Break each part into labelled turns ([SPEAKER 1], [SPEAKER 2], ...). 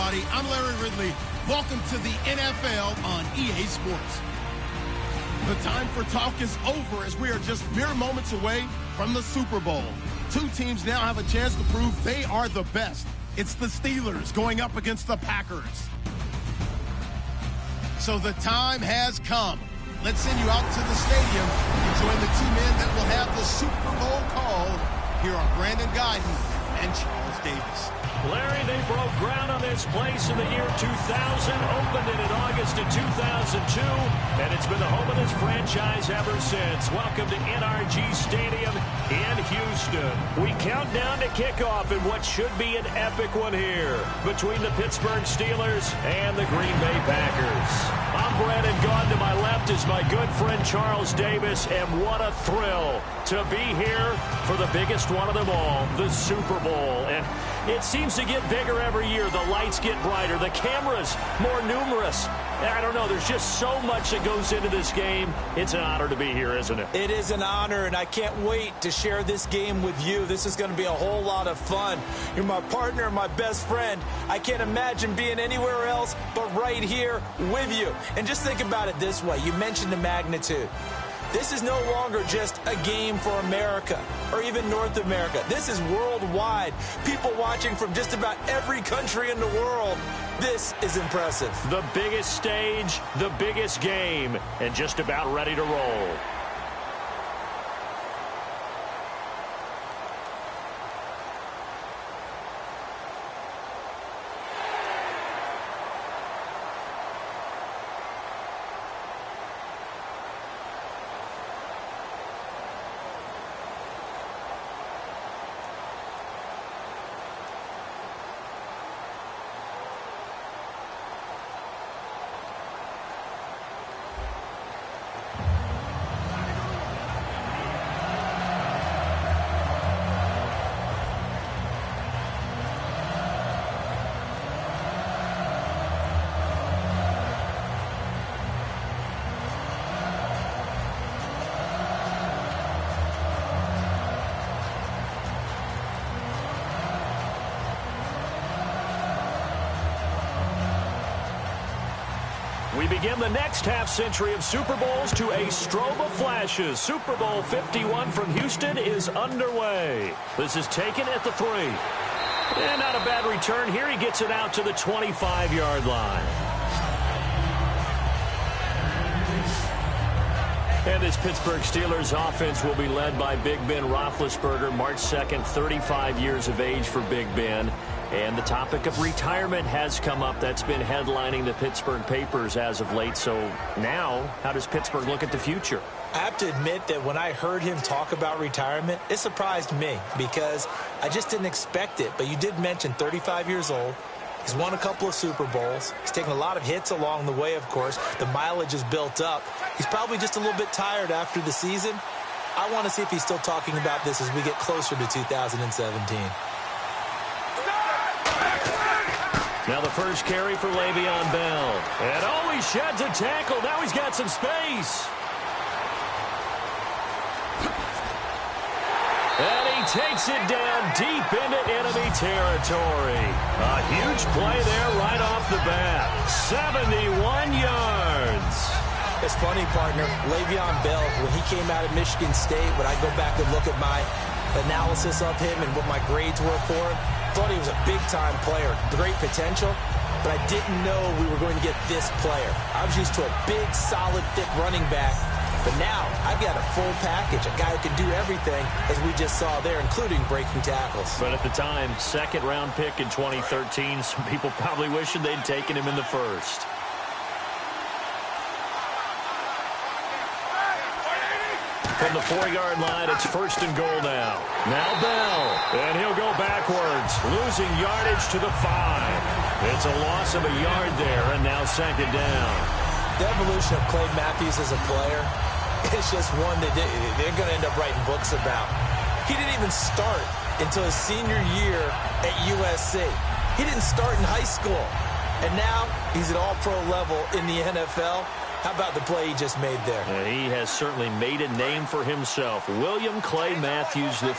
[SPEAKER 1] everybody. I'm Larry Ridley. Welcome to the NFL on EA Sports. The time for talk is over as we are just mere moments away from the Super Bowl. Two teams now have a chance to prove they are the best. It's the Steelers going up against the Packers. So the time has come. Let's send you out to the stadium and join the two men that will have the Super Bowl call. Here are Brandon Guyton and Charles Davis.
[SPEAKER 2] Larry, they broke ground on this place in the year 2000, opened it in August of 2002, and it's been the home of this franchise ever since. Welcome to NRG Stadium in Houston. We count down to kickoff in what should be an epic one here between the Pittsburgh Steelers and the Green Bay Packers. I'm Brandon Gaunt. To my left is my good friend Charles Davis, and what a thrill to be here for the biggest one of them all, the Super Bowl. And it seems to get bigger every year. The lights get brighter. The cameras more numerous. I don't know. There's just so much that goes into this game. It's an honor to be here, isn't it?
[SPEAKER 3] It is an honor, and I can't wait to share this game with you. This is going to be a whole lot of fun. You're my partner, my best friend. I can't imagine being anywhere else but right here with you. And just think about it this way. You mentioned the magnitude. This is no longer just a game for America or even North America. This is worldwide. People watching from just about every country in the world. This is impressive.
[SPEAKER 2] The biggest stage, the biggest game, and just about ready to roll. We begin the next half-century of Super Bowls to a strobe of flashes. Super Bowl 51 from Houston is underway. This is taken at the 3. And not a bad return here. He gets it out to the 25-yard line. And this Pittsburgh Steelers offense will be led by Big Ben Roethlisberger, March 2nd, 35 years of age for Big Ben. And the topic of retirement has come up. That's been headlining the Pittsburgh papers as of late. So now, how does Pittsburgh look at the future?
[SPEAKER 3] I have to admit that when I heard him talk about retirement, it surprised me because I just didn't expect it. But you did mention 35 years old. He's won a couple of Super Bowls. He's taken a lot of hits along the way, of course. The mileage is built up. He's probably just a little bit tired after the season. I want to see if he's still talking about this as we get closer to 2017.
[SPEAKER 2] Now the first carry for Le'Veon Bell. And oh, he sheds a tackle. Now he's got some space. And he takes it down deep into enemy territory. A huge play there right off the bat. 71 yards.
[SPEAKER 3] It's funny, partner. Le'Veon Bell, when he came out of Michigan State, when I go back and look at my analysis of him and what my grades were for him, thought he was a big-time player, great potential, but I didn't know we were going to get this player. I was used to a big, solid, thick running back, but now I've got a full package, a guy who can do everything, as we just saw there, including breaking tackles.
[SPEAKER 2] But at the time, second-round pick in 2013, some people probably wishing they'd taken him in the first. From the 4-yard line, it's first and goal now. Now Bell, and he'll go backwards, losing yardage to the 5. It's a loss of a yard there, and now second down.
[SPEAKER 3] The evolution of Clay Matthews as a player, it's just one that they're going to end up writing books about. He didn't even start until his senior year at USC. He didn't start in high school, and now he's at all-pro level in the NFL. How about the play he just made there?
[SPEAKER 2] And he has certainly made a name for himself. William Clay Matthews III.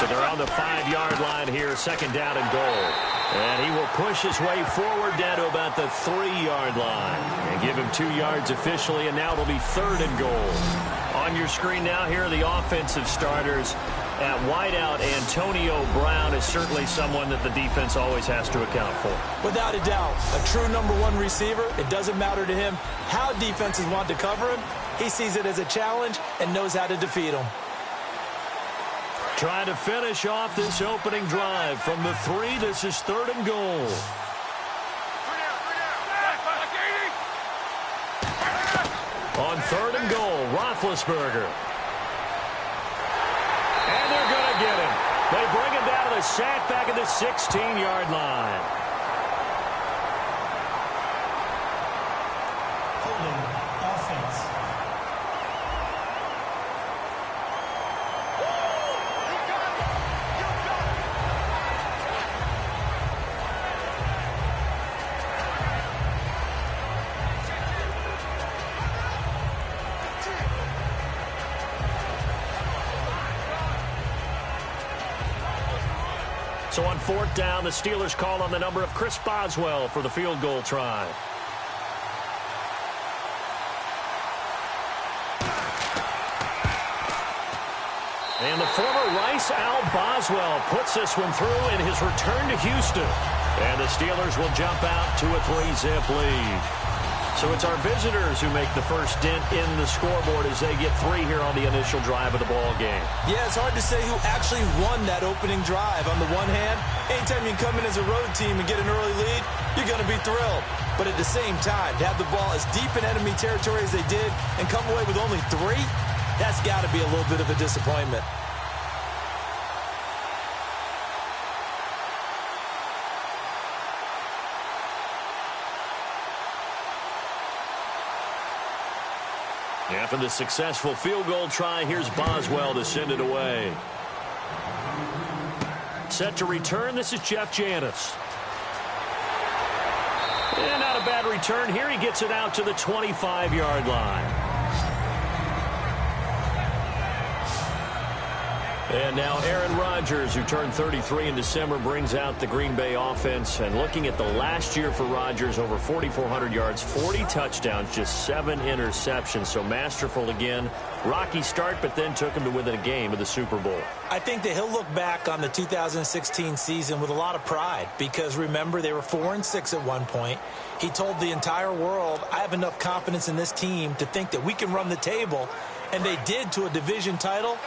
[SPEAKER 2] So they're on the 5-yard line here, second down and goal. And he will push his way forward down to about the 3-yard line. And give him 2 yards officially, and now it'll be third and goal. On your screen now, here are the offensive starters. At wideout, Antonio Brown is certainly someone that the defense always has to account for.
[SPEAKER 3] Without a doubt, a true #1 receiver. It doesn't matter to him how defenses want to cover him. He sees it as a challenge and knows how to defeat him.
[SPEAKER 2] Trying to finish off this opening drive from the 3. This is third and goal. On third and goal, Roethlisberger. And they're going to get him. They bring him down to the sack back at the 16-yard line.
[SPEAKER 3] Holding offense.
[SPEAKER 2] So on fourth down, the Steelers call on the number of Chris Boswell for the field goal try. And the former Rice Al Boswell puts this one through in his return to Houston. And the Steelers will jump out to a 3-zip lead. So it's our visitors who make the first dent in the scoreboard as they get 3 here on the initial drive of the ball game.
[SPEAKER 3] Yeah, it's hard to say who actually won that opening drive. On the one hand, anytime you come in as a road team and get an early lead, you're going to be thrilled. But at the same time, to have the ball as deep in enemy territory as they did and come away with only 3, that's got to be a little bit of a disappointment.
[SPEAKER 2] After the successful field goal try, here's Boswell to send it away. Set to return, this is Jeff Janis. And not a bad return here. He gets it out to the 25-yard line. And now Aaron Rodgers, who turned 33 in December, brings out the Green Bay offense. And looking at the last year for Rodgers, over 4,400 yards, 40 touchdowns, just 7 interceptions. So masterful again. Rocky start, but then took him to within a game of the Super Bowl.
[SPEAKER 3] I think that he'll look back on the 2016 season with a lot of pride because, remember, they were 4-6 at one point. He told the entire world, I have enough confidence in this team to think that we can run the table. And they did, to a division title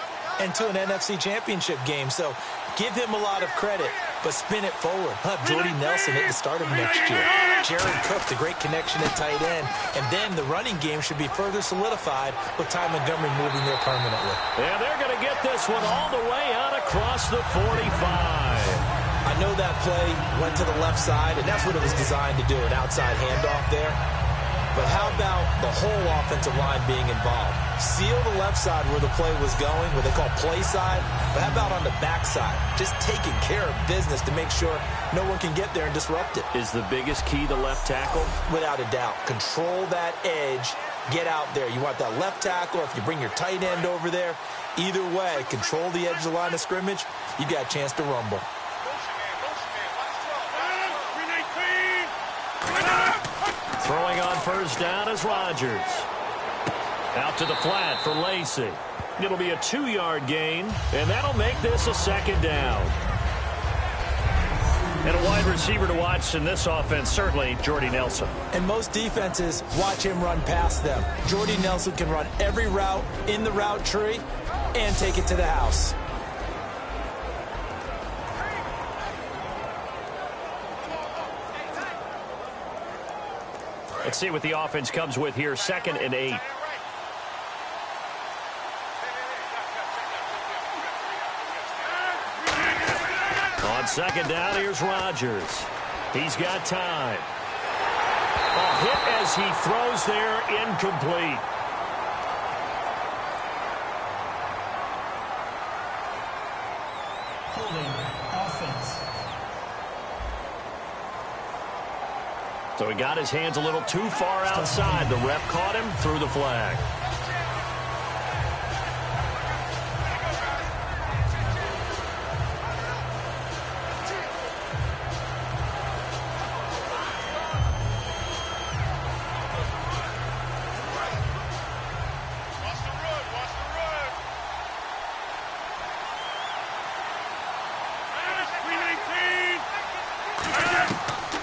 [SPEAKER 3] and to an NFC championship game. So give him a lot of credit, but spin it forward. Jordy Nelson at the start of next year. Jared Cook, the great connection at tight end. And then the running game should be further solidified with Ty Montgomery moving there permanently.
[SPEAKER 2] And they're going to get this one all the way out across the 45.
[SPEAKER 3] I know that play went to the left side, and that's what it was designed to do, an outside handoff there. But how about the whole offensive line being involved? Seal the left side where the play was going, what they call play side. But how about on the back side? Just taking care of business to make sure no one can get there and disrupt it.
[SPEAKER 2] Is the biggest key the left tackle?
[SPEAKER 3] Without a doubt. Control that edge. Get out there. You want that left tackle, if you bring your tight end over there. Either way, control the edge of the line of scrimmage. You got a chance to rumble.
[SPEAKER 2] Throwing on first down is Rodgers. Out to the flat for Lacy. It'll be a 2-yard gain, and that'll make this a second down. And a wide receiver to watch in this offense, certainly Jordy Nelson.
[SPEAKER 3] And most defenses watch him run past them. Jordy Nelson can run every route in the route tree and take it to the house.
[SPEAKER 2] Let's see what the offense comes with here. 2nd and 8. On second down, here's Rodgers. He's got time. A hit as he throws there, incomplete.
[SPEAKER 3] Holding offense.
[SPEAKER 2] So he got his hands a little too far outside. The ref caught him, threw the flag.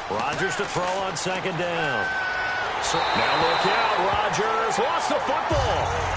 [SPEAKER 2] Rodgers to throw on second down. So now look out. Rodgers lost the football.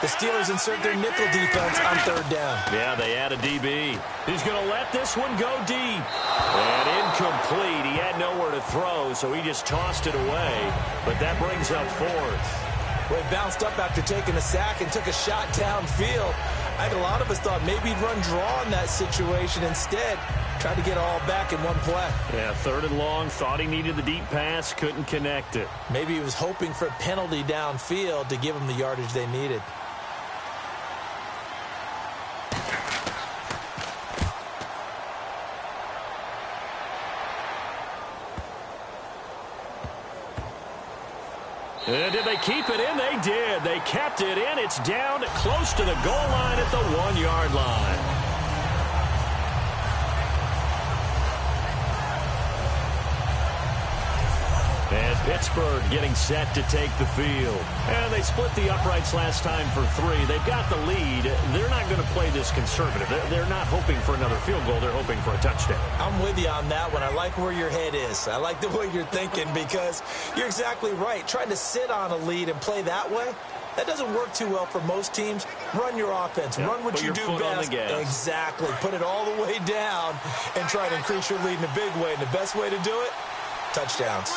[SPEAKER 3] The Steelers insert their nickel defense on third down.
[SPEAKER 2] Yeah, they add a DB. He's going to let this one go deep. And incomplete. He had nowhere to throw, so he just tossed it away. But that brings up fourth.
[SPEAKER 3] Well, he bounced up after taking a sack and took a shot downfield. I think a lot of us thought maybe he'd run draw in that situation. Instead, tried to get it all back in one play.
[SPEAKER 2] Yeah, third and long. Thought he needed the deep pass. Couldn't connect it.
[SPEAKER 3] Maybe he was hoping for a penalty downfield to give him the yardage they needed.
[SPEAKER 2] And did they keep it in? They did. They kept it in. It's down close to the goal line at the 1-yard line. And Pittsburgh getting set to take the field. And they split the uprights last time for 3. They've got the lead. They're not going to play this conservative. They're not hoping for another field goal. They're hoping for a touchdown.
[SPEAKER 3] I'm with you on that one. I like where your head is. I like the way you're thinking because you're exactly right. Trying to sit on a lead and play that way, that doesn't work too well for most teams. Run your offense.
[SPEAKER 2] Yeah,
[SPEAKER 3] run what you do best. Exactly. Put it all the way down and try to increase your lead in a big way. And the best way to do it, touchdowns.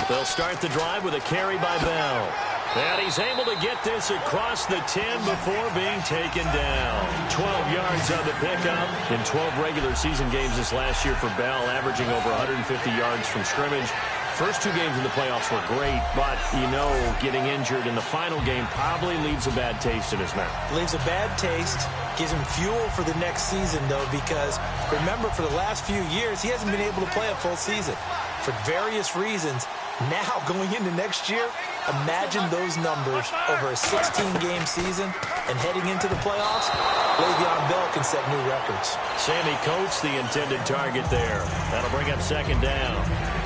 [SPEAKER 2] They'll start the drive with a carry by Bell. And he's able to get this across the 10 before being taken down. 12 yards on the pickup in 12 regular season games this last year for Bell, averaging over 150 yards from scrimmage. First 2 games in the playoffs were great, but, you know, getting injured in the final game probably leaves a bad taste in his mouth.
[SPEAKER 3] Leaves a bad taste, gives him fuel for the next season, though, because, remember, for the last few years, he hasn't been able to play a full season for various reasons. Now, going into next year, imagine those numbers over a 16-game season and heading into the playoffs. Le'Veon Bell can set new records.
[SPEAKER 2] Sammy Coates, the intended target there. That'll bring up second down.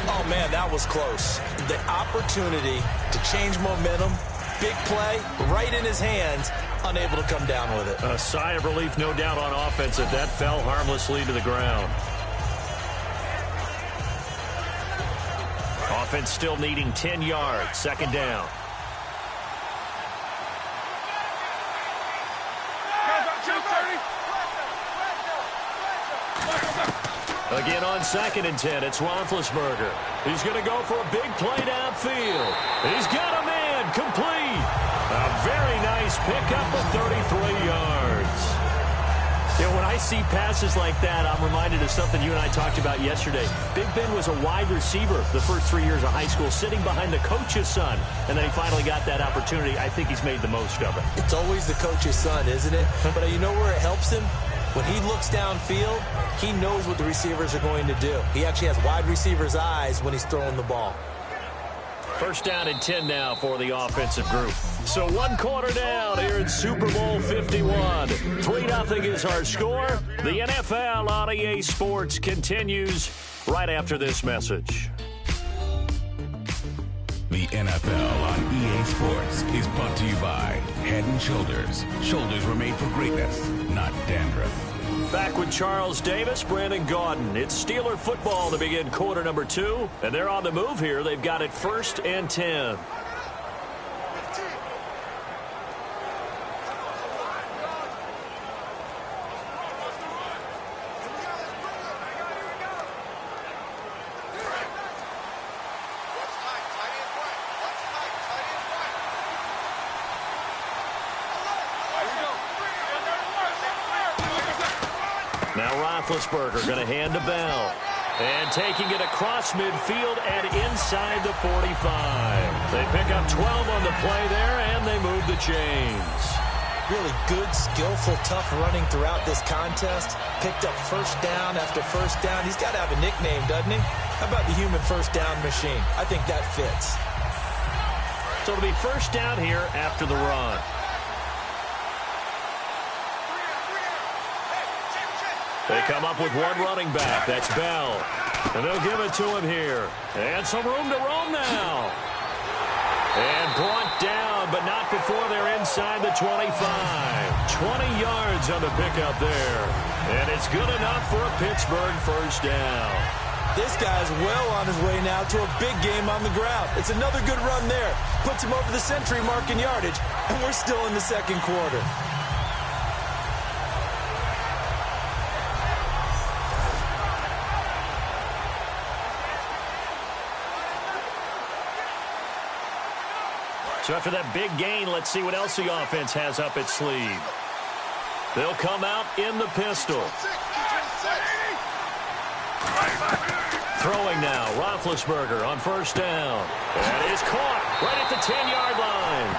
[SPEAKER 3] Oh, man, that was close. The opportunity to change momentum, big play, right in his hands, unable to come down with it.
[SPEAKER 2] A sigh of relief, no doubt, on offense if that fell harmlessly to the ground. Offense still needing 10 yards. Second down. Again on 2nd and 10, it's Roethlisberger. He's going to go for a big play downfield. He's got a man, complete. A very nice pickup of 33 yards. You know, when I see passes like that, I'm reminded of something you and I talked about yesterday. Big Ben was a wide receiver the first 3 years of high school, sitting behind the coach's son, and then he finally got that opportunity. I think he's made the most of it.
[SPEAKER 3] It's always the coach's son, isn't it? But you know where it helps him? When he looks downfield, he knows what the receivers are going to do. He actually has wide receivers' eyes when he's throwing the ball.
[SPEAKER 2] First down and 10 now for the offensive group. So 1 quarter down here in Super Bowl 51. 3-0 is our score. The NFL on EA Sports continues right after this message.
[SPEAKER 4] The NFL on EA Sports is brought to you by Head & Shoulders. Shoulders were made for greatness, not dandruff.
[SPEAKER 2] Back with Charles Davis, Brandon Gaudin. It's Steeler football to begin quarter number 2. And they're on the move here. They've got it 1st and 10. Now Roethlisberger going to hand to Bell. And taking it across midfield and inside the 45. They pick up 12 on the play there, and they move the chains.
[SPEAKER 3] Really good, skillful, tough running throughout this contest. Picked up first down after first down. He's got to have a nickname, doesn't he? How about the human first down machine? I think that fits.
[SPEAKER 2] So it'll be first down here after the run. They come up with one running back. That's Bell. And they'll give it to him here. And some room to roam now. And brought down, but not before they're inside the 25. 20 yards on the pickup there. And it's good enough for a Pittsburgh first down.
[SPEAKER 3] This guy's well on his way now to a big game on the ground. It's another good run there. Puts him over the century mark in yardage. And we're still in the second quarter.
[SPEAKER 2] So after that big gain, let's see what else the offense has up its sleeve. They'll come out in the pistol. Throwing now, Roethlisberger on first down. That is caught right at the 10-yard line.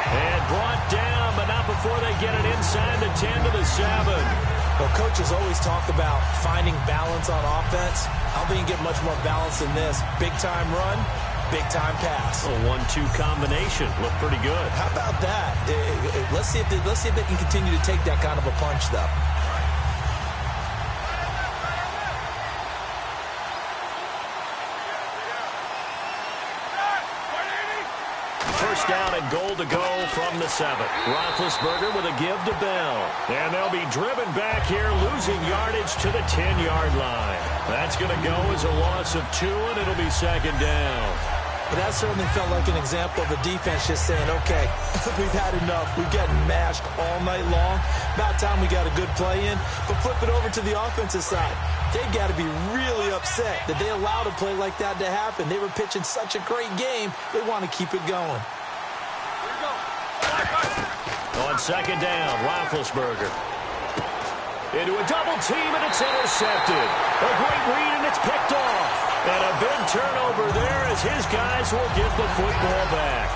[SPEAKER 2] And brought down, but not before they get it inside the 10 to the 7.
[SPEAKER 3] Well, coaches always talk about finding balance on offense. How do you get much more balance than this? Big-time run. Big-time pass.
[SPEAKER 2] A 1-2 combination. Looked pretty good.
[SPEAKER 3] How about that? Let's see if they can continue to take that kind of a punch, though.
[SPEAKER 2] First down and goal to go from the 7. Roethlisberger with a give to Bell. And they'll be driven back here, losing yardage to the 10-yard line. That's going to go as a loss of 2, and it'll be second down.
[SPEAKER 3] But that certainly felt like an example of a defense just saying, okay, we've had enough. We've gotten mashed all night long. About time we got a good play in. But flip it over to the offensive side. They've got to be really upset that they allowed a play like that to happen. They were pitching such a great game. They want to keep it going.
[SPEAKER 2] On second down, Roethlisberger. Into a double team, and it's intercepted. A great read, and it's picked off. And a big turnover there as his guys will get the football back.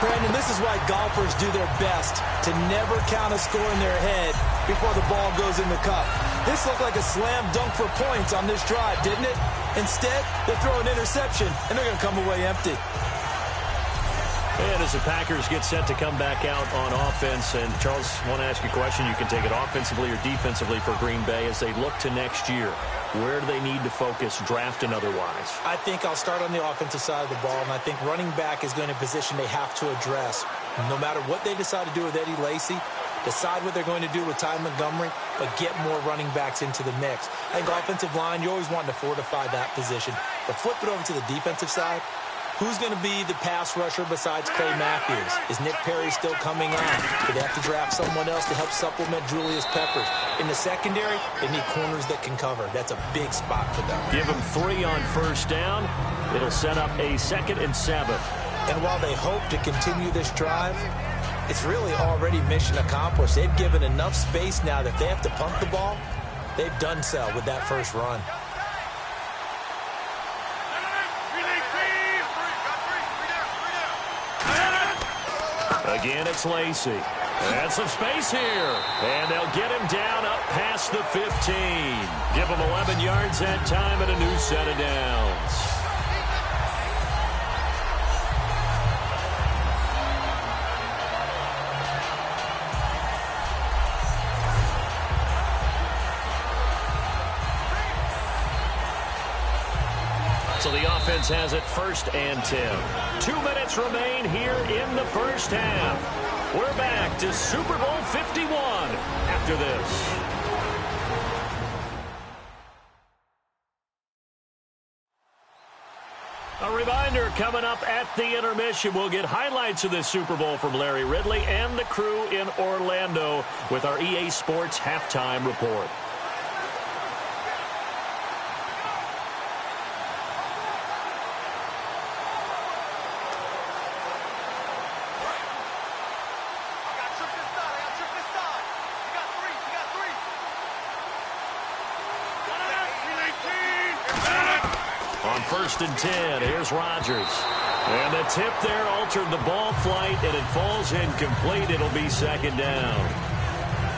[SPEAKER 3] Brandon, this is why golfers do their best to never count a score in their head before the ball goes in the cup. This looked like a slam dunk for points on this drive, didn't it? Instead, they throw an interception, and they're going to come away empty.
[SPEAKER 2] And as the Packers get set to come back out on offense, and Charles, I want to ask you a question. You can take it offensively or defensively for Green Bay as they look to next year. Where do they need to focus, draft and otherwise?
[SPEAKER 3] I think I'll start on the offensive side of the ball, and I think running back is going to be a position they have to address. No matter what they decide to do with Eddie Lacy, decide what they're going to do with Ty Montgomery, but get more running backs into the mix. I think offensive line, you always want to fortify that position. But flip it over to the defensive side. Who's going to be the pass rusher besides Clay Matthews? Is Nick Perry still coming on? Do they have to draft someone else to help supplement Julius Peppers? In the secondary, they need corners that can cover. That's a big spot for them.
[SPEAKER 2] Give them 3 on first down. It'll set up a 2nd and 7.
[SPEAKER 3] And while they hope to continue this drive, it's really already mission accomplished. They've given enough space now that if they have to punt the ball, they've done so with that first run.
[SPEAKER 2] Again, it's Lacy. And some space here. And they'll get him down up past the 15. Give him 11 yards that time and a new set of downs. So the offense has it 1st and 10. 2 minutes remain here in the first half. We're back to Super Bowl 51 after this. A reminder coming up at the intermission. We'll get highlights of this Super Bowl from Larry Ridley and the crew in Orlando with our EA Sports halftime report. first and 10. Here's Rodgers. And the tip there altered the ball flight, and it falls incomplete. It'll be second down.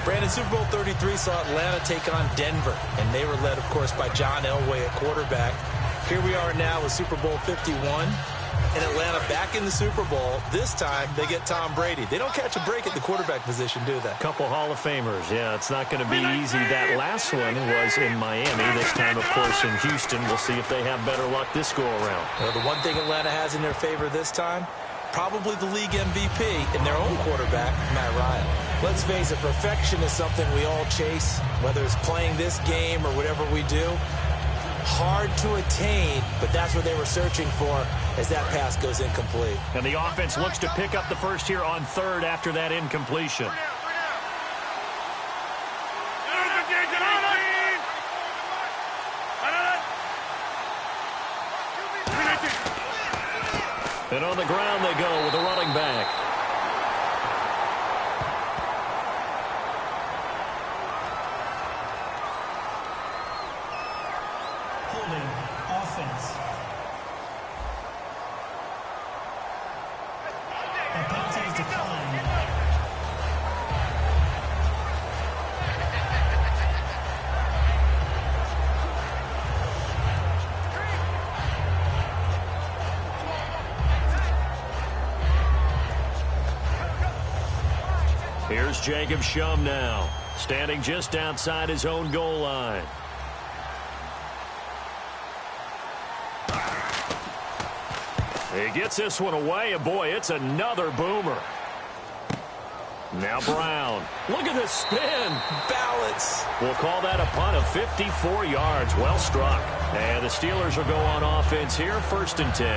[SPEAKER 3] Brandon, Super Bowl 33 saw Atlanta take on Denver, and they were led, of course, by John Elway at quarterback. Here we are now with Super Bowl 51. And Atlanta back in the Super Bowl. This time, they get Tom Brady. They don't catch a break at the quarterback position, do they?
[SPEAKER 2] Couple Hall of Famers. Yeah, it's not going to be easy. That last one was in Miami. This time, of course, in Houston. We'll see if they have better luck this go-around.
[SPEAKER 3] Well, the one thing Atlanta has in their favor this time, probably the league MVP and their own quarterback, Matt Ryan. Let's face it, perfection is something we all chase, whether it's playing this game or whatever we do. Hard to attain, but that's what they were searching for as that pass goes incomplete.
[SPEAKER 2] And the offense looks to pick up the first here on third after that incompletion. And on the ground they go with a running back.
[SPEAKER 5] Offense. The penalty is declined.
[SPEAKER 2] Here's Jacob Shum now, standing just outside his own goal line. He gets this one away, and boy, it's another boomer. Now Brown. Look at this spin.
[SPEAKER 3] Balance.
[SPEAKER 2] We'll call that a punt of 54 yards. Well struck. And the Steelers will go on offense here, first and 10.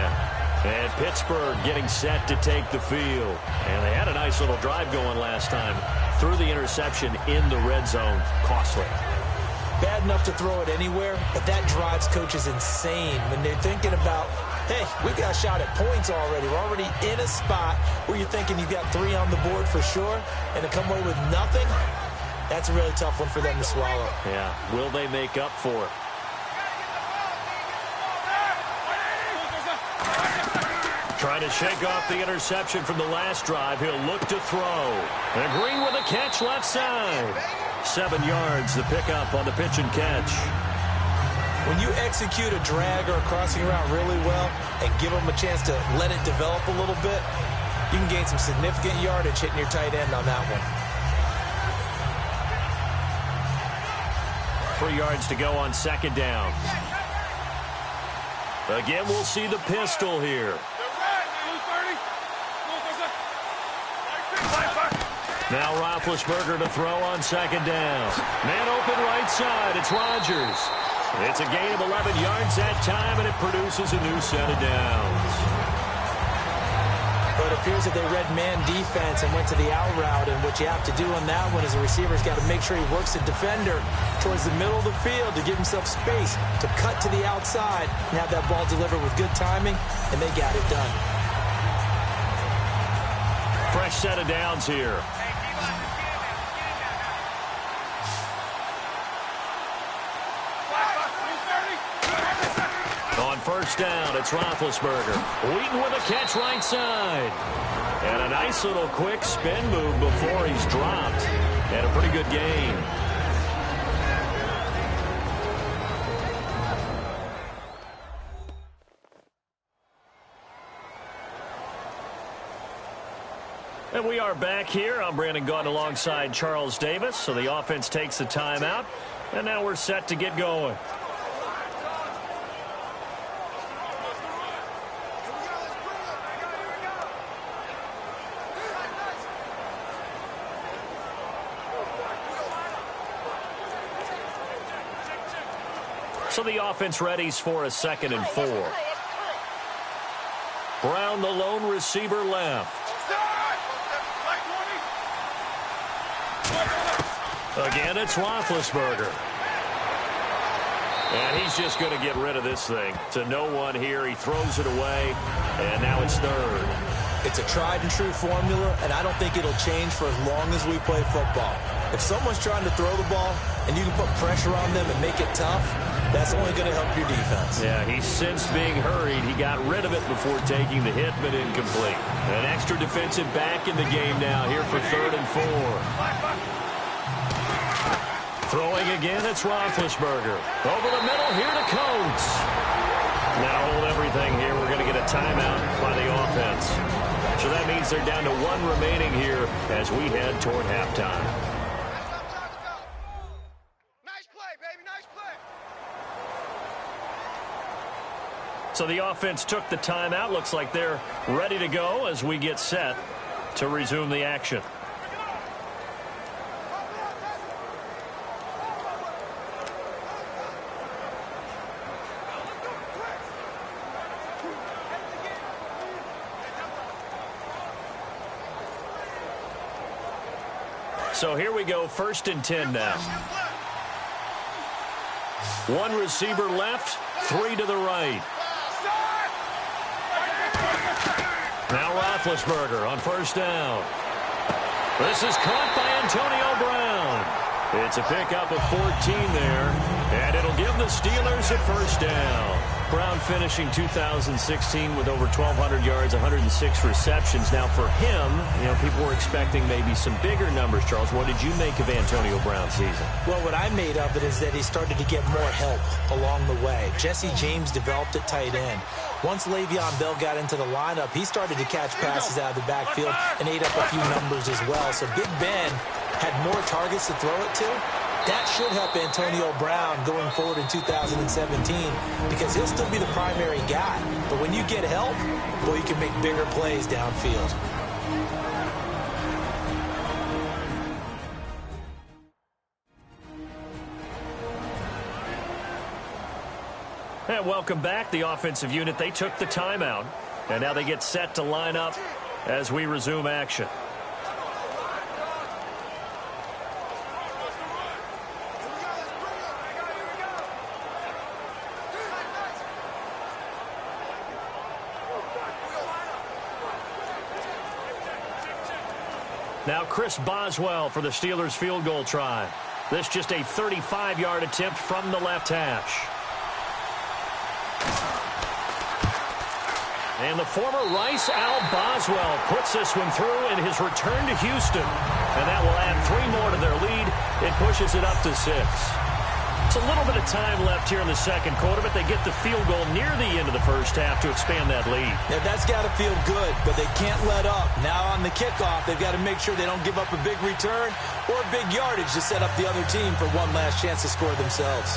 [SPEAKER 2] And Pittsburgh getting set to take the field. And they had a nice little drive going last time. Threw the interception in the red zone. Costly.
[SPEAKER 3] Bad enough to throw it anywhere, but that drives coaches insane when they're thinking about, hey, we got a shot at points already. We're already in a spot where you're thinking you got 3 on the board for sure, and to come away with nothing, that's a really tough one for them to swallow.
[SPEAKER 2] Yeah, will they make up for it? Trying to shake off the interception from the last drive. He'll look to throw. And Green with a catch left side. 7 yards, the pickup on the pitch and catch.
[SPEAKER 3] When you execute a drag or a crossing route really well and give them a chance to let it develop a little bit, you can gain some significant yardage hitting your tight end on that one.
[SPEAKER 2] 3 yards to go on second down. Again, we'll see the pistol here. Now Roethlisberger to throw on second down. Man open right side. It's Rodgers. It's a gain of 11 yards that time, and it produces a new set of downs.
[SPEAKER 3] But it appears that they read man defense and went to the out route, and what you have to do on that one is the receiver's got to make sure he works the defender towards the middle of the field to give himself space to cut to the outside and have that ball delivered with good timing, and they got it done.
[SPEAKER 2] Fresh set of downs here. On first down, it's Roethlisberger. Wheaton with a catch right side. And a nice little quick spin move before he's dropped. And a pretty good gain. And we are back here. I'm Brandon Gaudin alongside Charles Davis. So the offense takes the timeout. And now we're set to get going. So the offense readies for a 2nd and 4. Brown, the lone receiver, left. Again, it's Roethlisberger. And he's just going to get rid of this thing. To no one here. He throws it away. And now it's 3rd.
[SPEAKER 3] It's a tried-and-true formula, and I don't think it'll change for as long as we play football. If someone's trying to throw the ball and you can put pressure on them and make it tough, That's only going to help your defense.
[SPEAKER 2] Yeah, he's since being hurried. He got rid of it before taking the hit, but incomplete. An extra defensive back in the game now here for 3rd and 4. Throwing again, it's Roethlisberger. Over the middle, here to Coates. Now hold everything here. We're going to get a timeout by the offense. So that means they're down to 1 remaining here as we head toward halftime.
[SPEAKER 6] Nice play, baby. Nice play.
[SPEAKER 2] So the offense took the timeout. Looks like they're ready to go as we get set to resume the action. So here we go, 1st and 10 now. 1 receiver left, 3 to the right. Now Roethlisberger on 1st down. This is caught by Antonio Brown. It's a pickup of 14 there, and it'll give the Steelers a 1st down. Brown finishing 2016 with over 1,200 yards, 106 receptions. Now for him, people were expecting maybe some bigger numbers, Charles. What did you make of Antonio Brown's season?
[SPEAKER 3] Well, what I made of it is that he started to get more help along the way. Jesse James developed at tight end. Once Le'Veon Bell got into the lineup, he started to catch passes out of the backfield and ate up a few numbers as well. So Big Ben had more targets to throw it to. That should help Antonio Brown going forward in 2017 because he'll still be the primary guy. But when you get help, boy, you can make bigger plays downfield.
[SPEAKER 2] And welcome back. The offensive unit, they took the timeout. And now they get set to line up as we resume action. Now Chris Boswell for the Steelers field goal try. This just a 35-yard attempt from the left hash. And the former Rice Al Boswell puts this one through in his return to Houston. And that will add 3 more to their lead. It pushes it up to 6. It's a little bit of time left here in the second quarter, but they get the field goal near the end of the first half to expand that lead.
[SPEAKER 3] Yeah, that's got to feel good, but they can't let up. Now on the kickoff, they've got to make sure they don't give up a big return or big yardage to set up the other team for one last chance to score themselves.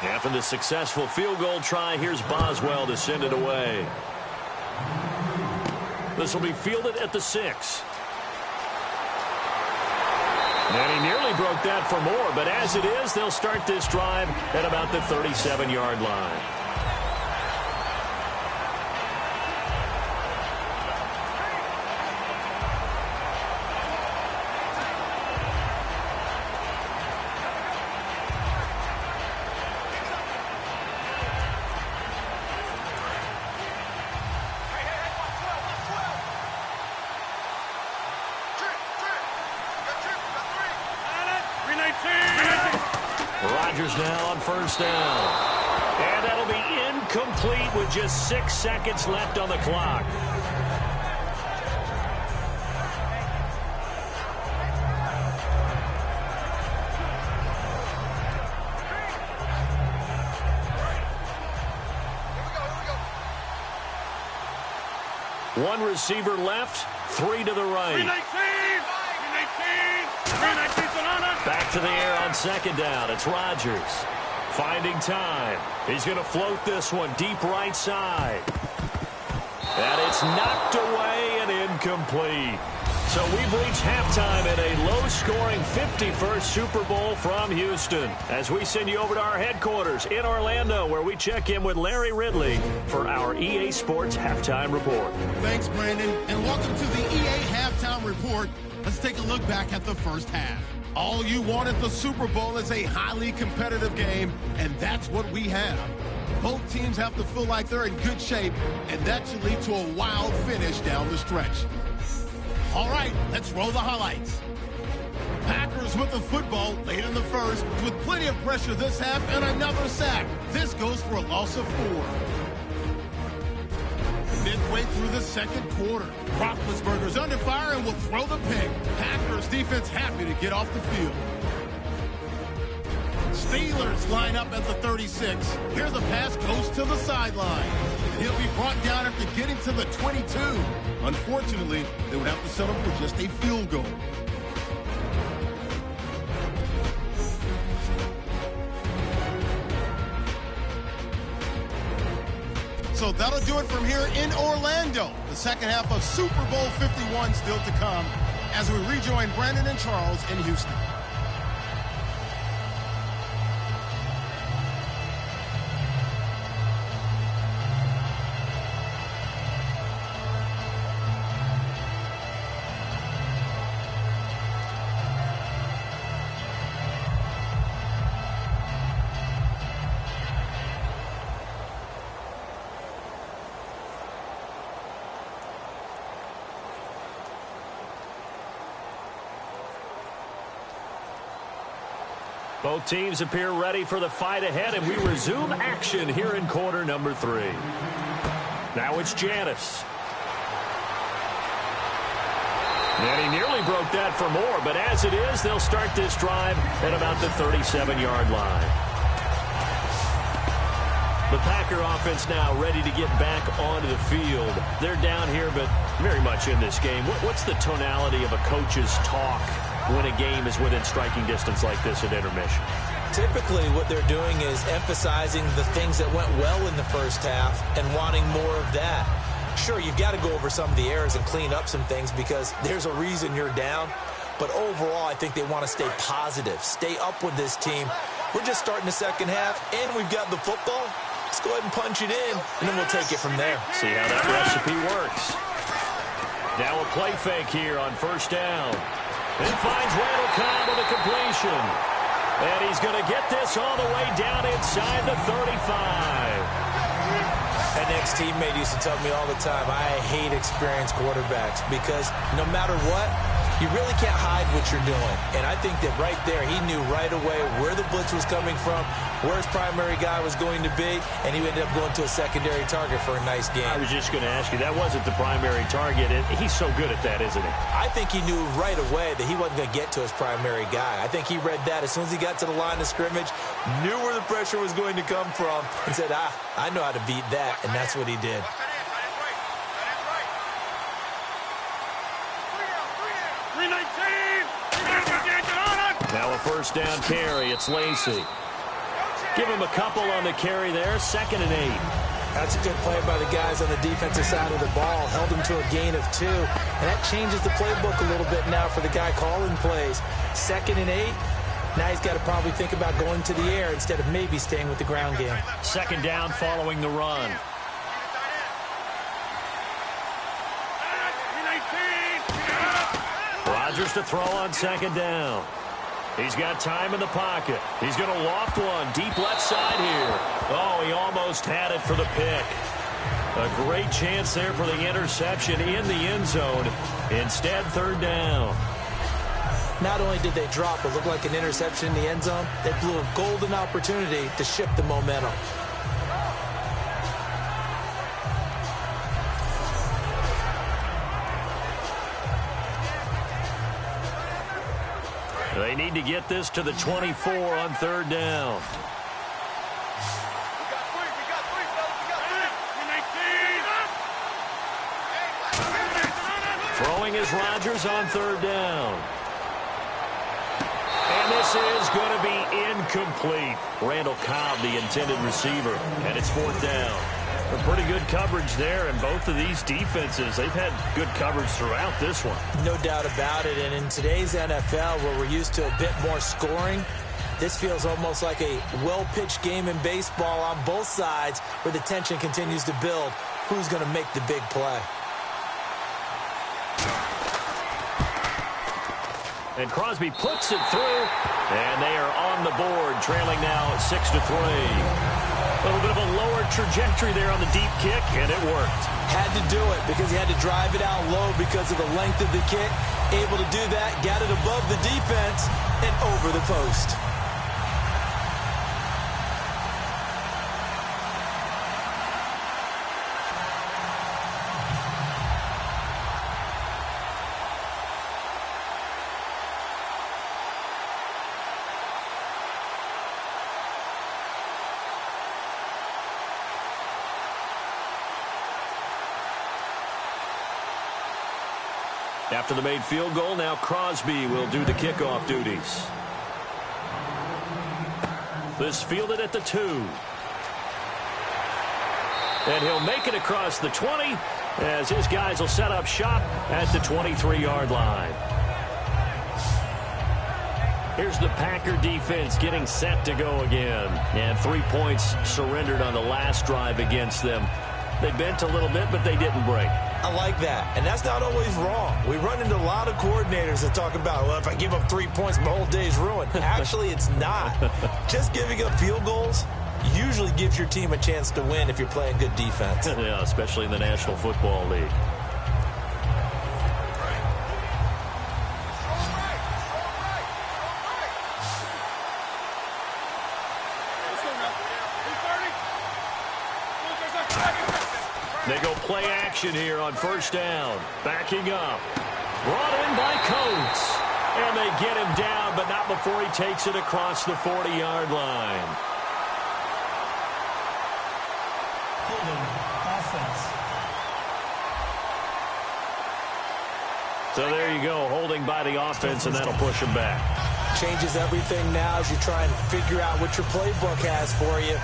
[SPEAKER 2] After the successful field goal try, here's Boswell to send it away. This will be fielded at the 6. And he nearly broke that for more, but as it is, they'll start this drive at about the 37-yard line. Rodgers now on 1st down. And that'll be incomplete with just 6 seconds left on the clock. One receiver left, 3 to the right. Back to the air on 2nd down. It's Rodgers finding time. He's going to float this one deep right side. And it's knocked away and incomplete. So we've reached halftime in a low-scoring 51st Super Bowl from Houston as we send you over to our headquarters in Orlando where we check in with Larry Ridley for our EA Sports Halftime Report.
[SPEAKER 1] Thanks, Brandon, and welcome to the EA Halftime Report. Let's take a look back at the first half. All you want at the Super Bowl is a highly competitive game, and that's what we have. Both teams have to feel like they're in good shape, and that should lead to a wild finish down the stretch. All right, let's roll the highlights. Packers with the football late in the first, with plenty of pressure this half and another sack. This goes for a loss of 4. Midway through the second quarter, Roethlisberger's under fire and will throw the pick. Packers defense happy to get off the field. Steelers line up at the 36. Here the pass goes to the sideline. He'll be brought down after getting to the 22. Unfortunately, they would have to settle for just a field goal. So that'll do it from here in Orlando. The second half of Super Bowl 51 still to come as we rejoin Brandon and Charles in Houston.
[SPEAKER 2] Both teams appear ready for the fight ahead, and we resume action here in quarter number 3. Now it's Janis. And he nearly broke that for more, but as it is, they'll start this drive at about the 37-yard line. The Packer offense now ready to get back onto the field. They're down here, but very much in this game. What's the tonality of a coach's talk when a game is within striking distance like this at intermission?
[SPEAKER 3] Typically, what they're doing is emphasizing the things that went well in the first half and wanting more of that. Sure, you've got to go over some of the errors and clean up some things because there's a reason you're down. But overall, I think they want to stay positive, stay up with this team. We're just starting the second half, and we've got the football. Let's go ahead and punch it in, and then we'll take it from there.
[SPEAKER 2] See how that recipe works. Now a play fake here on first down. And finds Randall Cobb with a completion. And he's going to get this all the way down inside the 35.
[SPEAKER 3] An ex-teammate used to tell me all the time, I hate experienced quarterbacks because no matter what, you really can't hide what you're doing. And I think that right there, he knew right away where the blitz was coming from, where his primary guy was going to be, and he ended up going to a secondary target for a nice game.
[SPEAKER 2] I was just going to ask you, that wasn't the primary target. He's so good at that, isn't he?
[SPEAKER 3] I think he knew right away that he wasn't going to get to his primary guy. I think he read that as soon as he got to the line of scrimmage, knew where the pressure was going to come from, and said, I know how to beat that, and that's what he did.
[SPEAKER 2] Now a first down carry. It's Lacy. Give him a couple on the carry there. 2nd and 8.
[SPEAKER 3] That's a good play by the guys on the defensive side of the ball. Held him to a gain of 2. And that changes the playbook a little bit now for the guy calling plays. 2nd and 8. Now he's got to probably think about going to the air instead of maybe staying with the ground game.
[SPEAKER 2] 2nd down following the run. Rodgers to throw on 2nd down. He's got time in the pocket. He's going to loft one deep left side here. Oh, he almost had it for the pick. A great chance there for the interception in the end zone. Instead, 3rd down.
[SPEAKER 3] Not only did they drop what looked like an interception in the end zone, they blew a golden opportunity to shift the momentum.
[SPEAKER 2] They need to get this to the 24 on 3rd down. Throwing is Rodgers on 3rd down. And this is going to be incomplete. Randall Cobb, the intended receiver, and it's 4th down. Pretty good coverage there, and both of these defenses, they've had good coverage throughout this one.
[SPEAKER 3] No doubt about it, and in today's NFL, where we're used to a bit more scoring, this feels almost like a well-pitched game in baseball on both sides where the tension continues to build. Who's going to make the big play?
[SPEAKER 2] And Crosby puts it through, and they are on the board, trailing now 6-3. A little bit of a lower trajectory there on the deep kick, and it worked.
[SPEAKER 3] Had to do it because he had to drive it out low because of the length of the kick. Able to do that, got it above the defense and over the post.
[SPEAKER 2] After the made field goal, now Crosby will do the kickoff duties. This fielded at the 2. And he'll make it across the 20 as his guys will set up shop at the 23-yard line. Here's the Packer defense getting set to go again. And 3 points surrendered on the last drive against them. They bent a little bit, but they didn't break.
[SPEAKER 3] I like that, and that's not always wrong. We run into a lot of coordinators that talk about, well, if I give up 3 points, my whole day's ruined. Actually, it's not. Just giving up field goals usually gives your team a chance to win if you're playing good defense.
[SPEAKER 2] Yeah, especially in the National Football League. They go play action here on first down. Backing up. Brought in by Coates. And they get him down, but not before he takes it across the 40-yard line.
[SPEAKER 5] Holding offense.
[SPEAKER 2] So there you go, holding by the offense, and that'll push him back.
[SPEAKER 3] Changes everything now as you try and figure out what your playbook has for you.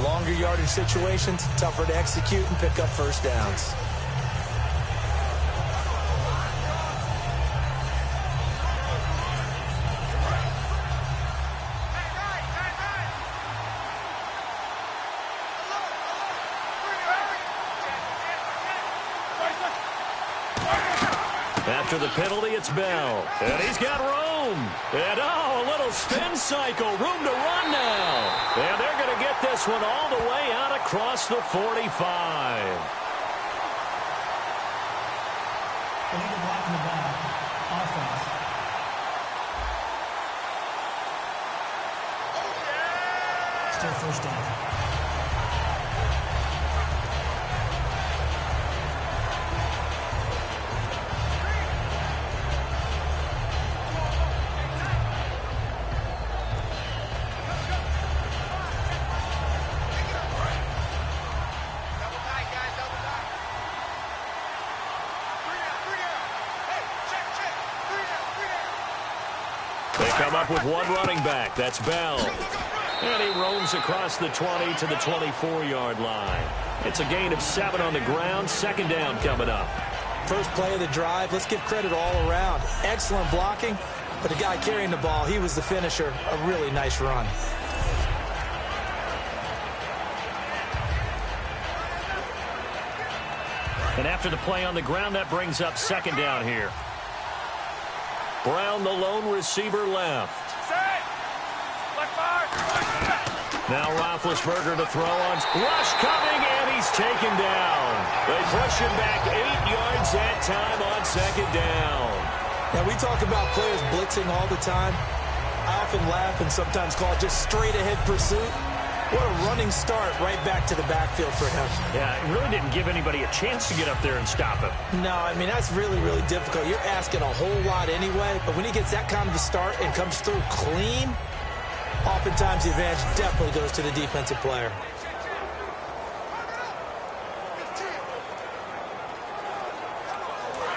[SPEAKER 3] Longer yardage situations, tougher to execute and pick up first downs.
[SPEAKER 2] After the penalty, it's Bell. And he's got room. And, oh, a little spin cycle. Room to run now. And they're going to get this one all the way out across the 45.
[SPEAKER 5] Illegal blocking the ball. Offense. Still first down.
[SPEAKER 2] Come up with one running back. That's Bell. And he roams across the 20 to the 24-yard line. It's a gain of 7 on the ground. Second down coming up.
[SPEAKER 3] First play of the drive. Let's give credit all around. Excellent blocking, but the guy carrying the ball, he was the finisher. A really nice run.
[SPEAKER 2] And after the play on the ground, that brings up second down here. Brown, the lone receiver, left. Now Roethlisberger to throw on. Rush coming, and he's taken down. They push him back 8 yards that time on second down.
[SPEAKER 3] Now, we talk about players blitzing all the time. I often laugh and sometimes call it just straight-ahead pursuit. What a running start right back to the backfield for him.
[SPEAKER 2] Yeah, it really didn't give anybody a chance to get up there and stop him.
[SPEAKER 3] No, I mean, that's really, really difficult. You're asking a whole lot anyway, but when he gets that kind of a start and comes through clean, oftentimes the advantage definitely goes to the defensive player.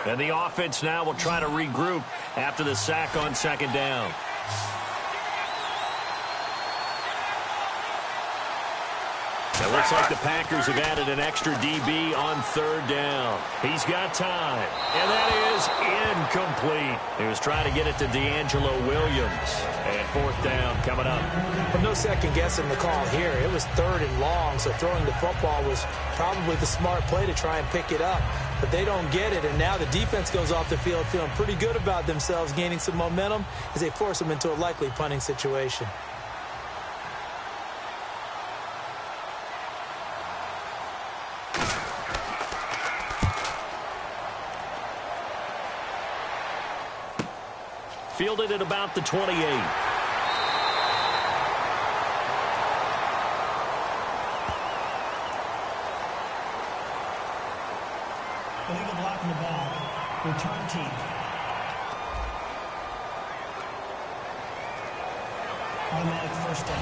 [SPEAKER 2] And the offense now will try to regroup after the sack on second down. It looks like the Packers have added an extra DB on third down. He's got time. And that is incomplete. He was trying to get it to D'Angelo Williams. And fourth down coming up.
[SPEAKER 3] But no second guessing the call here. It was third and long, so throwing the football was probably the smart play to try and pick it up. but they don't get it, and now the defense goes off the field feeling pretty good about themselves, gaining some momentum as they force them into a likely punting situation.
[SPEAKER 2] Fielded at about the 28.
[SPEAKER 5] Illegal block in the back. Return team. Automatic first down.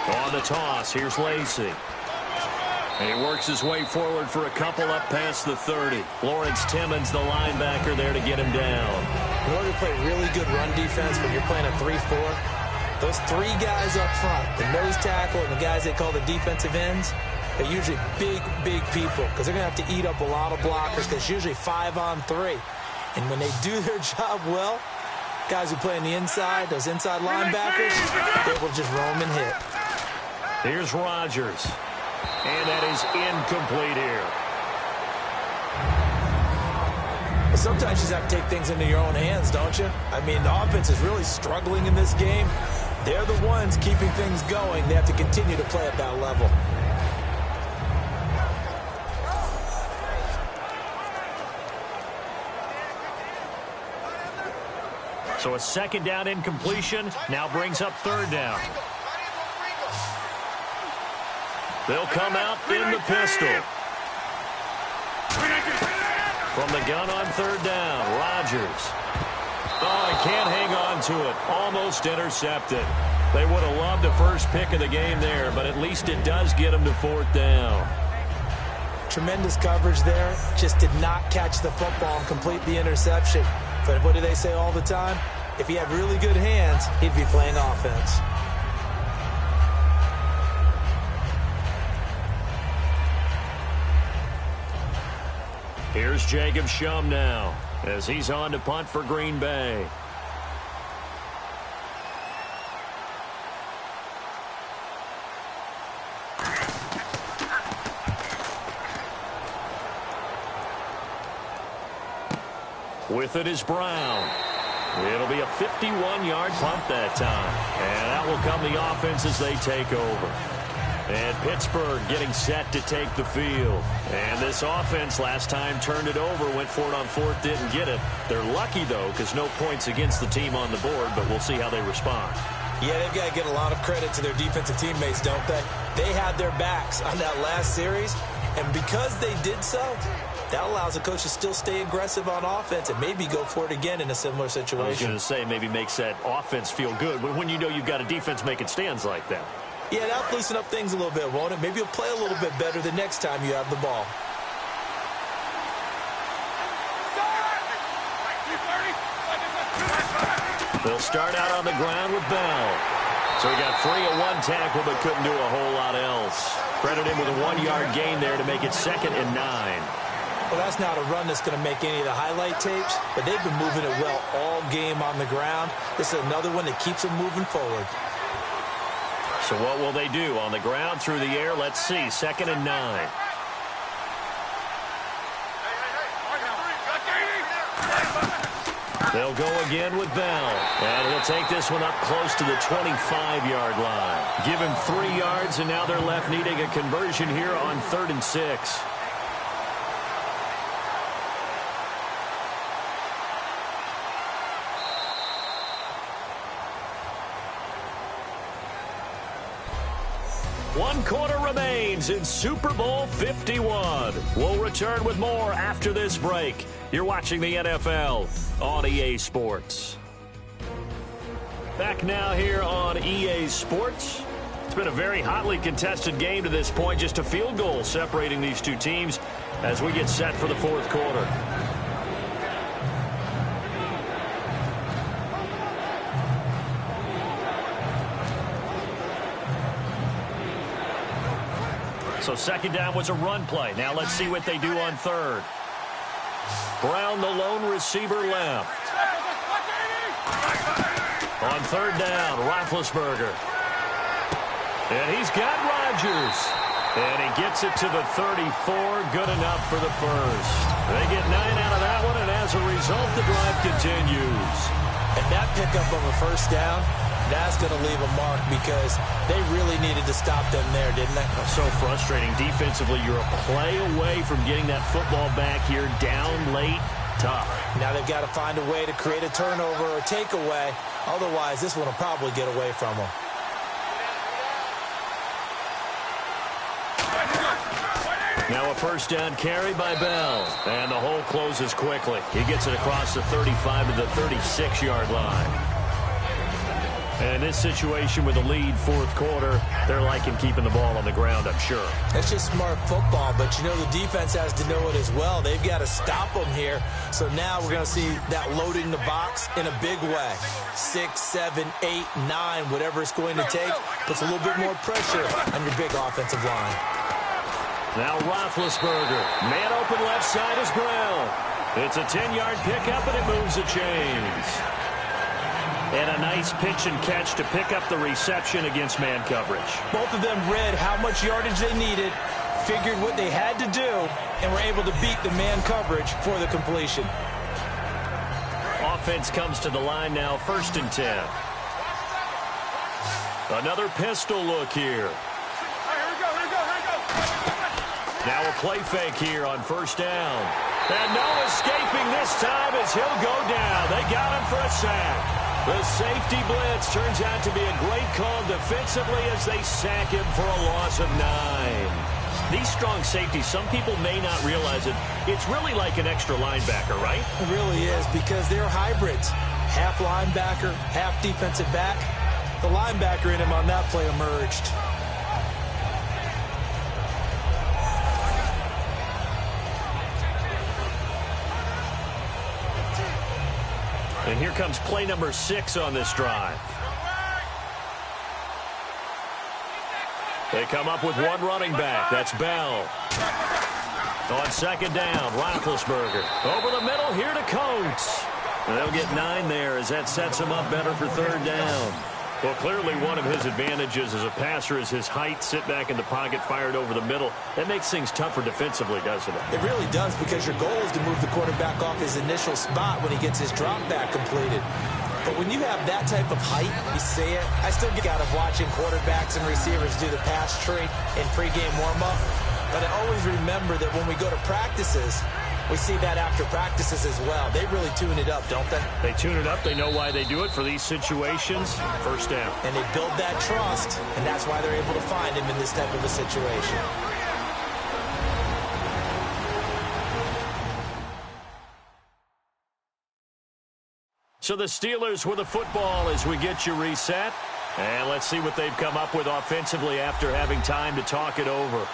[SPEAKER 2] On the toss, here's Lacey. And he works his way forward for a couple up past the 30. Lawrence Timmons, the linebacker, there to get him down.
[SPEAKER 3] In order to play really good run defense when you're playing a 3-4, those three guys up front, the nose tackle and the guys they call the defensive ends, they're usually big, big people because they're going to have to eat up a lot of blockers because it's usually 5-on-3. And when they do their job well, guys who play on the inside, those inside linebackers, they will just roam and hit.
[SPEAKER 2] Here's Rodgers. And that is incomplete here.
[SPEAKER 3] Well, sometimes you just have to take things into your own hands, don't you? I mean, the offense is really struggling in this game. They're the ones keeping things going. They have to continue to play at that level.
[SPEAKER 2] So a second down incompletion now brings up third down. They'll come out in the pistol. From the gun on third down, Rodgers. Oh, he can't hang on to it. Almost intercepted. They would have loved the first pick of the game there, but at least it does get them to fourth down.
[SPEAKER 3] Tremendous coverage there. Just did not catch the football and complete the interception. But what do they say all the time? If he had really good hands, he'd be playing offense.
[SPEAKER 2] Here's Jacob Shum now as he's on to punt for Green Bay. With it is Brown. It'll be a 51-yard punt that time. And that will come the offense as they take over. And Pittsburgh getting set to take the field. And this offense last time turned it over, went for it on fourth, didn't get it. They're lucky, though, because no points against the team on the board, but we'll see how they respond.
[SPEAKER 3] Yeah, they've got to get a lot of credit to their defensive teammates, don't they? They had their backs on that last series, and because they did so, that allows the coach to still stay aggressive on offense and maybe go for it again in a similar situation.
[SPEAKER 2] I was going to say maybe makes that offense feel good, but when you know you've got a defense making stands like that.
[SPEAKER 3] Yeah, that'll loosen up things a little bit, won't it? Maybe you'll play a little bit better the next time you have the ball.
[SPEAKER 2] They'll start out on the ground with Bell. So he got free at one tackle but couldn't do a whole lot else. Credit him with a 1-yard gain there to make it 2nd and 9.
[SPEAKER 3] Well, that's not a run that's going to make any of the highlight tapes, but they've been moving it well all game on the ground. This is another one that keeps them moving forward.
[SPEAKER 2] So what will they do? On the ground, through the air, let's see. 2nd and 9. They'll go again with Bell. And he'll take this one up close to the 25-yard line. Give him 3 yards, and now they're left needing a conversion here on 3rd and 6. One quarter remains in Super Bowl 51. We'll return with more after this break. You're watching the NFL on EA Sports. Back now here on EA Sports. It's been a very hotly contested game to this point. Just a field goal separating these two teams as we get set for the 4th quarter. So second down was a run play. Now let's see what they do on third. Brown, the lone receiver, left. On third down, Roethlisberger. And he's got Rodgers. And he gets it to the 34. Good enough for the first. They get 9 out of that one, and as a result, the drive continues.
[SPEAKER 3] And that pickup of a first down, that's going to leave a mark because they really needed to stop them there, didn't they?
[SPEAKER 2] So frustrating. Defensively, you're a play away from getting that football back here down late. Tough.
[SPEAKER 3] Now they've got to find a way to create a turnover or takeaway. Otherwise, this one will probably get away from them.
[SPEAKER 2] Now a first down carry by Bell. And the hole closes quickly. He gets it across the 35 to the 36-yard line. And in this situation with a lead fourth quarter, they're liking keeping the ball on the ground, I'm sure.
[SPEAKER 3] That's just smart football, but you know the defense has to know it as well. They've got to stop them here. So now we're going to see that loading the box in a big way. 6, 7, 8, 9, whatever it's going to take, puts a little bit more pressure on your big offensive line.
[SPEAKER 2] Now Roethlisberger. Man open left side is Brown. It's a 10-yard pickup, and it moves the chains. And a nice pitch and catch to pick up the reception against man coverage.
[SPEAKER 3] Both of them read how much yardage they needed, figured what they had to do, and were able to beat the man coverage for the completion.
[SPEAKER 2] Offense comes to the line now, 1st and 10. Another pistol look here. Now a play fake here on first down. And no escaping this time as he'll go down. They got him for a sack. The safety blitz turns out to be a great call defensively as they sack him for a loss of 9. These strong safeties, some people may not realize it. It's really like an extra linebacker, right?
[SPEAKER 3] It really is because they're hybrids. Half linebacker, half defensive back. The linebacker in him on that play emerged.
[SPEAKER 2] And here comes play number 6 on this drive. They come up with one running back. That's Bell. On second down, Roethlisberger. Over the middle, here to Coates. And they'll get 9 there as that sets him up better for third down. Well, clearly one of his advantages as a passer is his height. Sit back in the pocket, fired over the middle. That makes things tougher defensively, doesn't it?
[SPEAKER 3] It really does because your goal is to move the quarterback off his initial spot when he gets his drop back completed. But when you have that type of height, you see it. I still get out of watching quarterbacks and receivers do the pass tree in pregame warm-up. But I always remember that when we go to practices, we see that after practices as well. They really tune it up, don't they?
[SPEAKER 2] They tune it up. They know why they do it for these situations. First down.
[SPEAKER 3] And they build that trust, and that's why they're able to find him in this type of a situation.
[SPEAKER 2] So the Steelers with the football as we get you reset. And let's see what they've come up with offensively after having time to talk it over.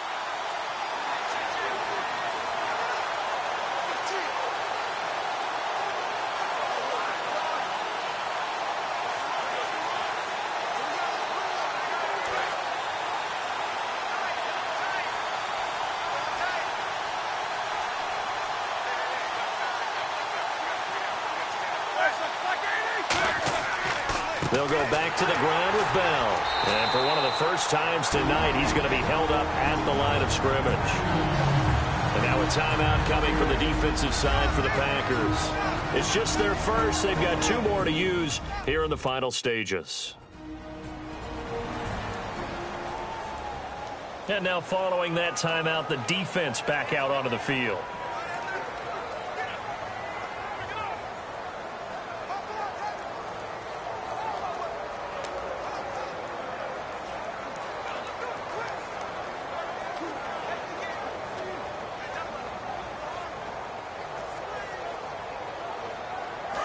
[SPEAKER 2] They'll go back to the ground with Bell. And for one of the first times tonight, he's going to be held up at the line of scrimmage. And now a timeout coming from the defensive side for the Packers. It's just their first. They've got 2 more to use here in the final stages. And now following that timeout, the defense back out onto the field.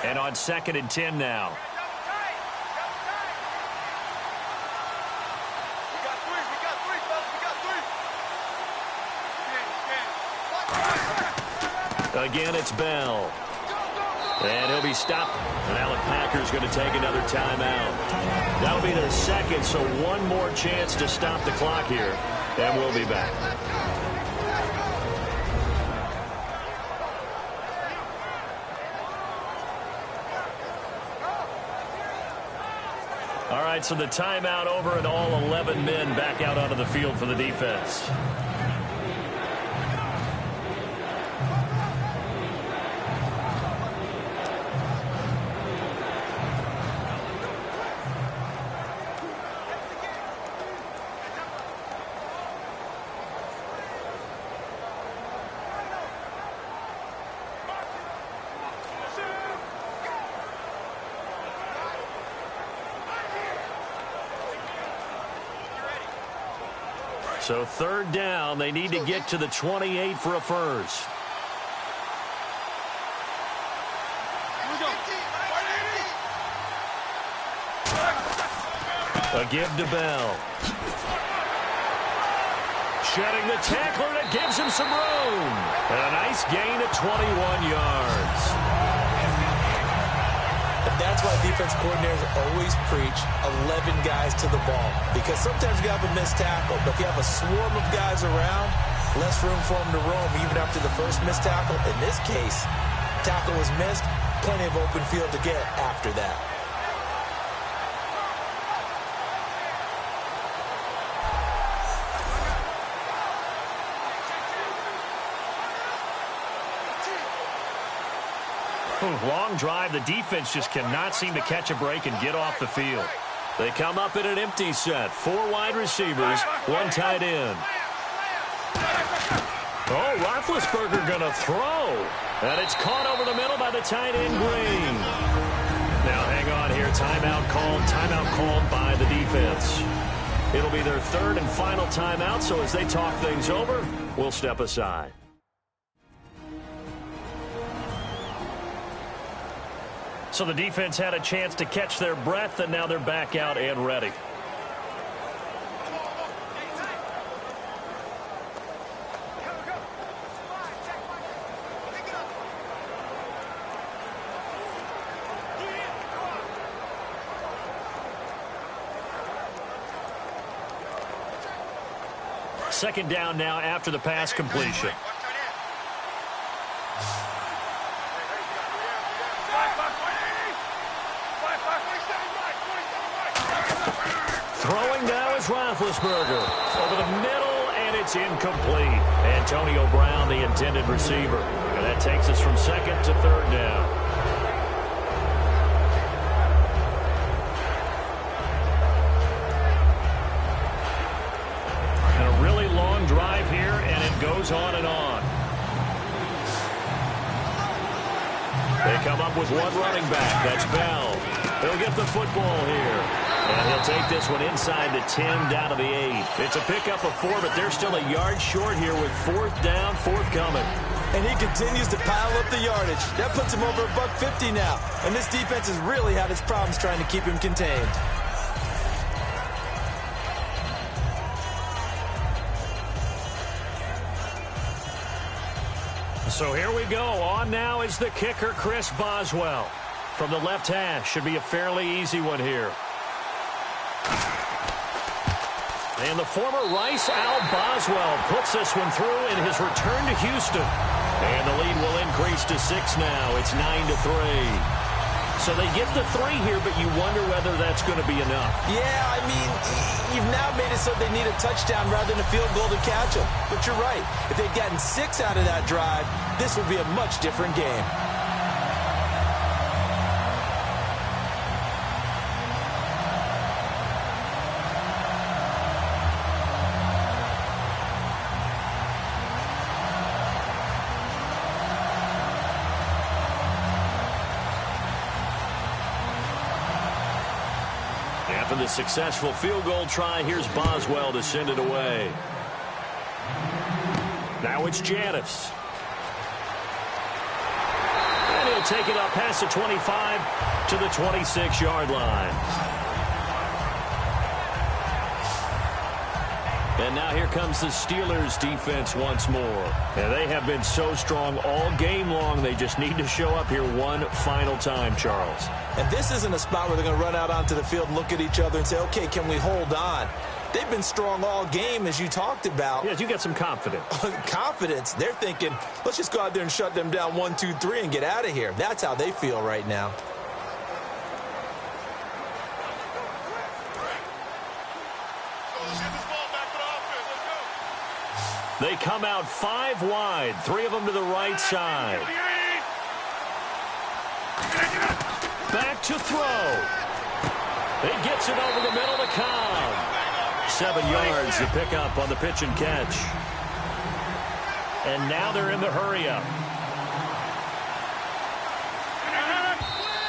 [SPEAKER 2] And on 2nd and 10 now. Again, it's Bell. And he'll be stopped. And now the Packers going to take another timeout. That'll be their second, so one more chance to stop the clock here. and we'll be back. All right, so the timeout over and all 11 men back out onto the field for the defense. So third down, they need to get to the 28 for a first. A give to Bell. Shedding the tackler, and it gives him some room. And a nice gain at 21 yards.
[SPEAKER 3] That's why defense coordinators always preach 11 guys to the ball. Because sometimes you have a missed tackle, but if you have a swarm of guys around, less room for them to roam even after the first missed tackle. In this case, tackle was missed, plenty of open field to get after that.
[SPEAKER 2] Long drive. The defense just cannot seem to catch a break and get off the field. They come up in an empty set. 4 wide receivers, 1 tight end. Oh, Roethlisberger going to throw. And it's caught over the middle by the tight end, Green. Now hang on here. Timeout called by the defense. It'll be their third and final timeout, so as they talk things over, we'll step aside. So the defense had a chance to catch their breath, and now they're back out and ready. Second down now after the pass completion. Throwing now is Roethlisberger. Over the middle, and it's incomplete. Antonio Brown, the intended receiver. And that takes us from second to third down. And a really long drive here, and it goes on and on. They come up with one running back. That's Bell. He'll get the football here. And he'll take this one inside the 10, down to the 8. It's a pickup of 4, but they're still a yard short here with fourth down, forthcoming.
[SPEAKER 3] And he continues to pile up the yardage. That puts him over $150 now. And this defense has really had its problems trying to keep him contained.
[SPEAKER 2] So here we go. On now is the kicker, Chris Boswell. From the left hash, should be a fairly easy one here. And the former Rice Al Boswell puts this one through in his return to Houston. And the lead will increase to 6 now. It's 9-3. So they get the 3 here, but you wonder whether that's going to be enough.
[SPEAKER 3] Yeah, I mean, you've now made it so they need a touchdown rather than a field goal to catch them. But you're right. If they'd gotten 6 out of that drive, this would be a much different game.
[SPEAKER 2] After the successful field goal try, here's Boswell to send it away. Now it's Janis. And he'll take it up past the 25 to the 26-yard line. And now here comes the Steelers defense once more. And they have been so strong all game long. They just need to show up here one final time, Charles.
[SPEAKER 3] And this isn't a spot where they're going to run out onto the field and look at each other and say, okay, can we hold on? they've been strong all game, as you talked about.
[SPEAKER 2] Yes, you get some confidence.
[SPEAKER 3] Confidence. They're thinking, let's just go out there and shut them down 1, 2, 3 and get out of here. That's how they feel right now.
[SPEAKER 2] They come out 5 wide, 3 of them to the right side. Back to throw. He gets it over the middle to Cobb. 7 yards to pick up on the pitch and catch. And now they're in the hurry-up.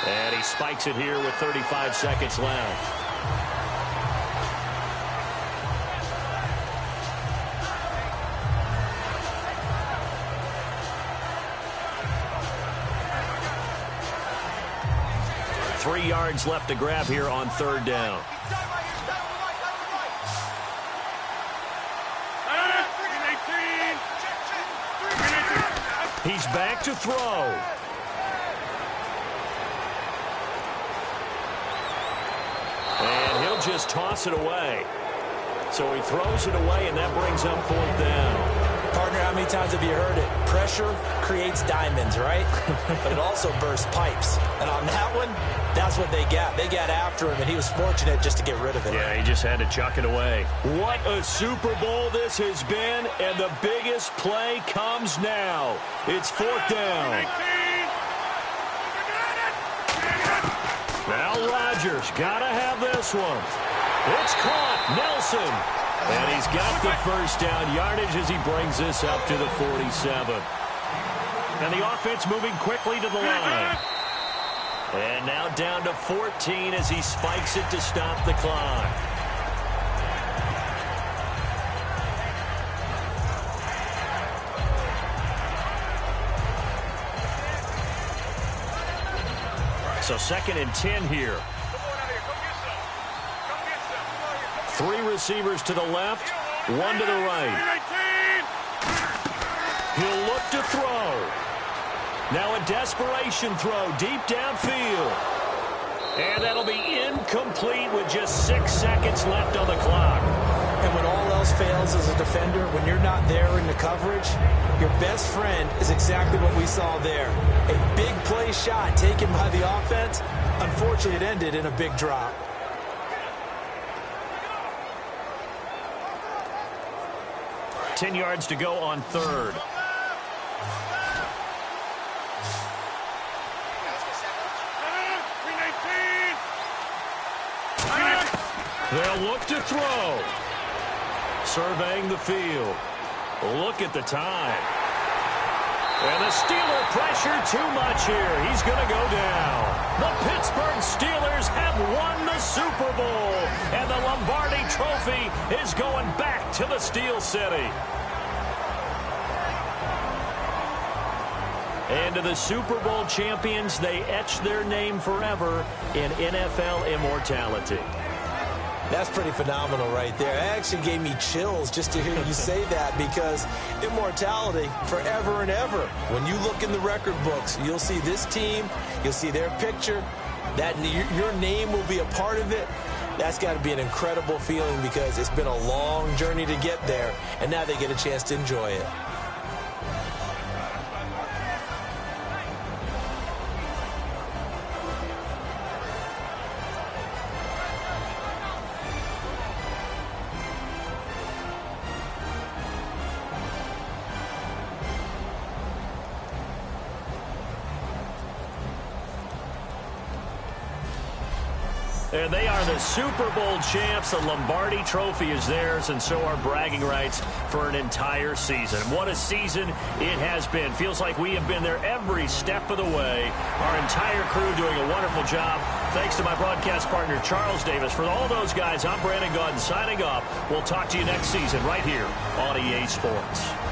[SPEAKER 2] And he spikes it here with 35 seconds left. Three yards left to grab here on 3rd down. He's back to throw. And he'll just toss it away. So he throws it away, and that brings up 4th down.
[SPEAKER 3] Partner, how many times have you heard it? Pressure creates diamonds, right? But it also bursts pipes. And on that one, that's what they got. They got after him, and he was fortunate just to get rid of it.
[SPEAKER 2] Yeah, he just had to chuck it away. What a Super Bowl this has been, and the biggest play comes now. It's 4th down. Now Rodgers got to have this one. It's caught. Nelson. And he's got the 1st down yardage as he brings this up to the 47. And the offense moving quickly to the line. And now down to 14 as he spikes it to stop the clock. So 2nd and 10 here. 3 receivers to the left, 1 to the right. He'll look to throw. Now a desperation throw deep downfield. And that'll be incomplete with just 6 seconds left on the clock.
[SPEAKER 3] And when all else fails as a defender, when you're not there in the coverage, your best friend is exactly what we saw there. A big play shot taken by the offense. Unfortunately, it ended in a big drop.
[SPEAKER 2] Ten yards to go on 3rd. They'll look to throw. Surveying the field. Look at the time. And the Steeler pressure too much here. He's going to go down. The Pittsburgh Steelers have won the Super Bowl. And the Lombardi Trophy is going back to the Steel City. And to the Super Bowl champions, they etch their name forever in NFL immortality.
[SPEAKER 3] That's pretty phenomenal right there. It actually gave me chills just to hear you say that, because immortality forever and ever. When you look in the record books, you'll see this team, you'll see their picture, that your name will be a part of it. That's got to be an incredible feeling, because it's been a long journey to get there, and now they get a chance to enjoy it.
[SPEAKER 2] And they are the Super Bowl champs. The Lombardi Trophy is theirs, and so are bragging rights for an entire season. What a season it has been. Feels like we have been there every step of the way. Our entire crew doing a wonderful job. Thanks to my broadcast partner, Charles Davis. For all those guys, I'm Brandon Gaudin signing off. We'll talk to you next season right here on EA Sports.